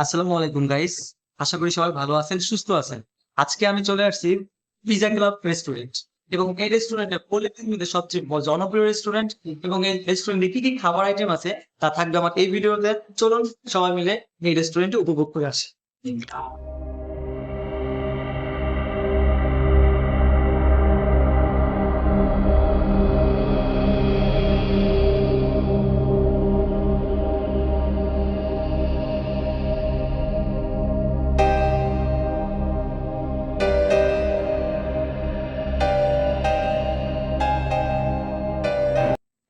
আসসালামু আলাইকুম গাইস। আশা করি সবাই ভালো আছেন, সুস্থ আছেন। আজকে আমি চলে আসছি পিজা ক্লাব রেস্টুরেন্ট এবং এই রেস্টুরেন্টে পলিথিন মধ্যে সবচেয়ে জনপ্রিয় রেস্টুরেন্ট এবং এই রেস্টুরেন্টে কি কি খাবার আইটেম আছে তা থাকবে আমার এই ভিডিওতে। চলুন সবাই মিলে এই রেস্টুরেন্টে উপভোগ করে আসি।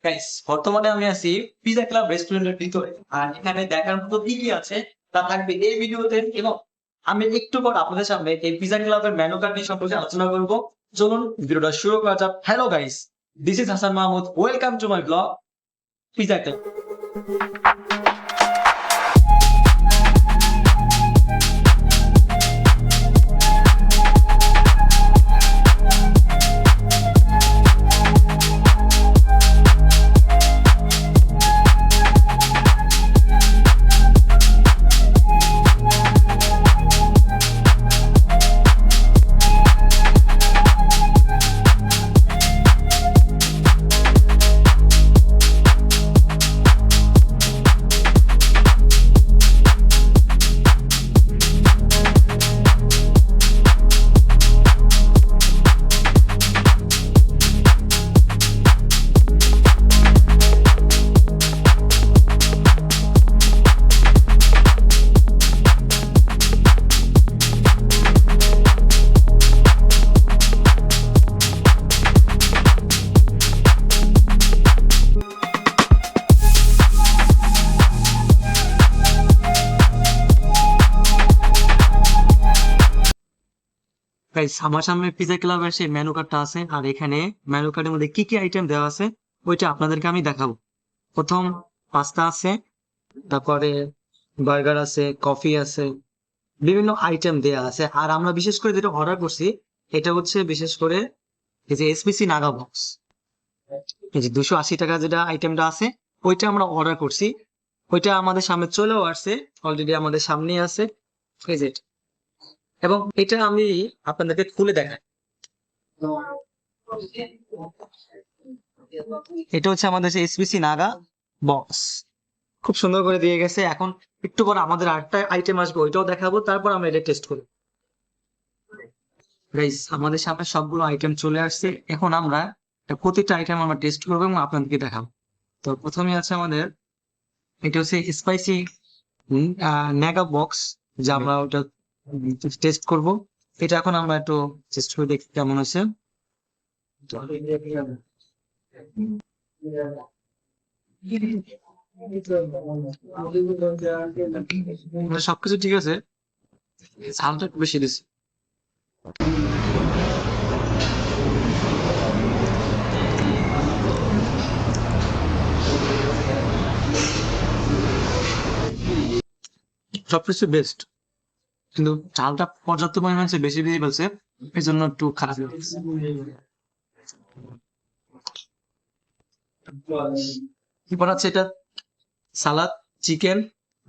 গাইস, বর্তমানে আমি আছি পিজা ক্লাব রেস্টুরেন্টের ভিতরে, আর এখানে দেখার মতো কি কি আছে তা থাকবে এই ভিডিওতে। এবং আমি একটু পর আপনাদের সামনে এই পিজা ক্লাবের মেনু কার্ড নিয়ে সম্পর্কে আলোচনা করব। চলুন ভিডিওটা শুরু করা যাক। Hello guys, this is Hasan Mahmud, welcome to my blog pizza club. Guys, আমার সামনে পিজা ক্লাবের সেই মেনু কার্ডটা আছে, আর এখানে মেনু কার্ডের মধ্যে কি কি আইটেম দেওয়া আছে ওইটা আপনাদেরকে আমি দেখাবো। প্রথম পাস্তা আছে, তারপরে বার্গার আছে, কফি আছে, বিভিন্ন আইটেম দেয়া আছে। আর আমরা বিশেষ করে যেটা অর্ডার করছি এটা হচ্ছে বিশেষ করে এই যে এসপিসি নাগা বক্স, এই যে 280 টাকা যেটা আইটেমটা আছে ওইটা আমরা অর্ডার করছি। ওইটা আমাদের সামনে চলেও আসছে, অলরেডি আমাদের সামনেই আছে এই যে এটা। এবং এটা আমি আপনাদেরকে খুলে দেখাই। এটা হচ্ছে আমাদের এসপিসি নাগা বক্স, খুব সুন্দর করে দিয়ে গেছে। এখন একটু পর আমাদের আরেকটা আইটেম আসবে, ওইটাও দেখাবো, তারপর আমরা এটা টেস্ট করবো। গাইস, আমাদের সামনে সবগুলো আইটেম চলে আসছে। এখন আমরা প্রতিটা আইটেম আমরা টেস্ট করবো এবং আপনাদেরকে দেখাবো। তো প্রথমে আছে আমাদের, এটা হচ্ছে স্পাইসি নাগা বক্স, যা আমরা ওটা টেস্ট করব। এটা এখন আমরা একটু টেস্ট করে দেখি কেমন আছে। সবকিছু ঠিক আছে, ঝালটা একটু বেশি দিচ্ছে। সবকিছু বেস্ট, কিন্তু চালটা পর্যাপ্ত পরিমাণে বেশি দিয়ে ফেলছে, এই জন্য একটু খারাপ লাগছে। এরপর আছে এটা সালাদ, চিকেন,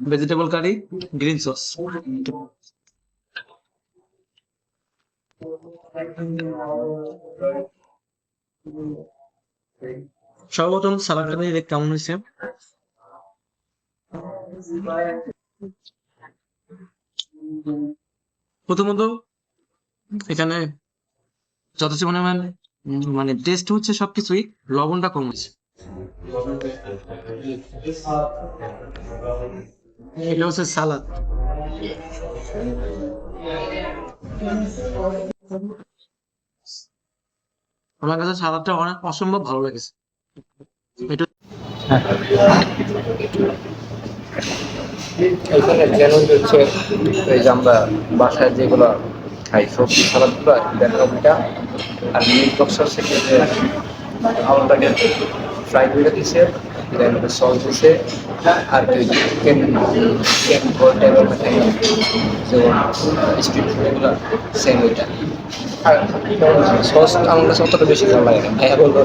ভেজিটেবল কারি, গ্রিন সস। সর্বপ্রথম সালাদটা দিয়ে দেখ কেমন হয়েছে। প্রথমত এখানে যথেষ্ট পরিমাণ মানে টেস্ট হচ্ছে, সবকিছুই লবণটা কম হয়েছে। এটা হচ্ছে সালাদ, আমার কাছে সালাদটা অনেক অসম্ভব ভালো লেগেছে। এটা এখানে চ্যালেঞ্জ হচ্ছে এই যে আমরা বাসায় যেগুলো খাই সবজি সালাদগুলো দেখা আর মিট বক্স হচ্ছে যে আমাদের ফ্রাই করে দিছে, দেন সস দিছে, আর ওই চিকেন চিকেন গোল টাইপের থাকে যেমন স্ট্রিট ফুড এগুলো সেম ওইটা। আর সস আমার কাছে অতটা বেশি ভালো লাগে না, ভাইয়া বলবো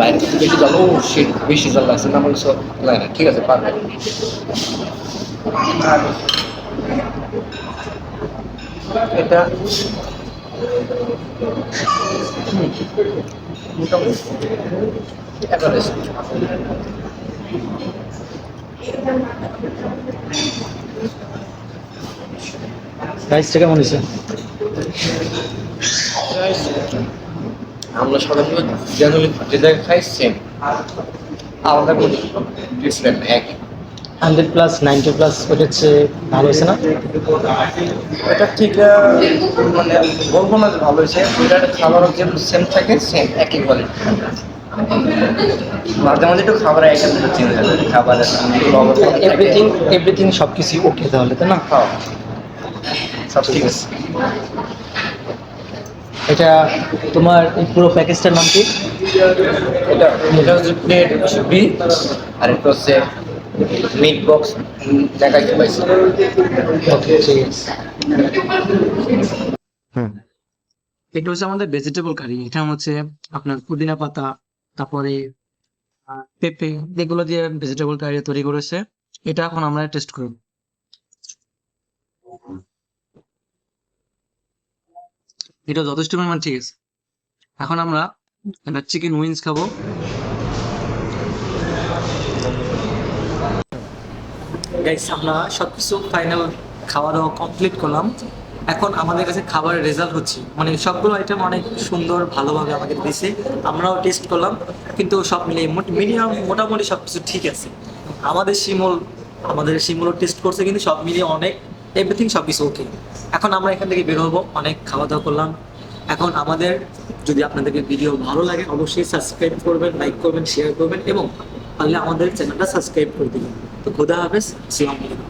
বাইরে থেকে বেশি জানো বেশি জাল লাগছে না, আমার সব লাগে না। ঠিক আছে, পারফেক্ট। আর এটা মোটামুটি এভারেজ। রাইসটা কেমন হয়েছে? আমরা সাধারণত জেনারেলি যে জায়গায় খাই সেম, আলাদা কোনো ডিফারেন্ট এক। 100+, 90+, ওটা হচ্ছে ভালো হয়েছে না? এটা ঠিক মানে বলবো না যে ভালো হয়েছে, ওইটার খাবার যেমন সেম থাকে সেম একই কোয়ালিটি। মাঝে মাঝে একটু খাবারের আইটেমগুলো চেঞ্জ হবে, খাবারের এভরিথিং এভরিথিং সবকিছু ওকে তাহলে, তাই না? খাওয়া সব ঠিক আছে। এটা তোমার এই পুরো প্যাকেজটার নাম কি? এটা এটা হচ্ছে প্লেট বি, আর এটা হচ্ছে মিট বক্স জায়গায় পাইছি। ওকে, ঠিক আছে। হুম, এটা হচ্ছে আমাদের ভেজিটেবল কারি। এটা হচ্ছে আপনার পুদিনা পাতা, তারপরে পেঁপে, এগুলো দিয়ে ভেজিটেবল কারি তৈরি করেছে। এটা এখন আমরা টেস্ট করব। এটা যথেষ্ট পরিমাণ ঠিক আছে। এখন আমরা একটা চিকেন উইংস খাবো। গাইস, আমরা সবকিছু ফাইনাল খাওয়া দাওয়া কমপ্লিট করলাম। এখন আমাদের কাছে খাবারের রেজাল্ট হচ্ছে, মানে সবগুলো আইটেম অনেক সুন্দর ভালোভাবে আমাকে দিয়েছে, আমরাও টেস্ট করলাম, কিন্তু সব মিলিয়ে মিনিমাম মোটামুটি সবকিছু ঠিক আছে। আমাদের শিমুলও টেস্ট করছে, কিন্তু সব মিলিয়ে অনেক এভরিথিং সবকিছু ওকে। এখন আমরা এখান থেকে বের হবো, অনেক খাওয়া দাওয়া করলাম। এখন আমাদের, যদি আপনাদেরকে ভিডিও ভালো লাগে অবশ্যই সাবস্ক্রাইব করবেন, লাইক করবেন, শেয়ার করবেন এবং পারলে আমাদের চ্যানেলটা সাবস্ক্রাইব করে দিবেন। তো খোদা হাফেজ, আসসালামু আলাইকুম।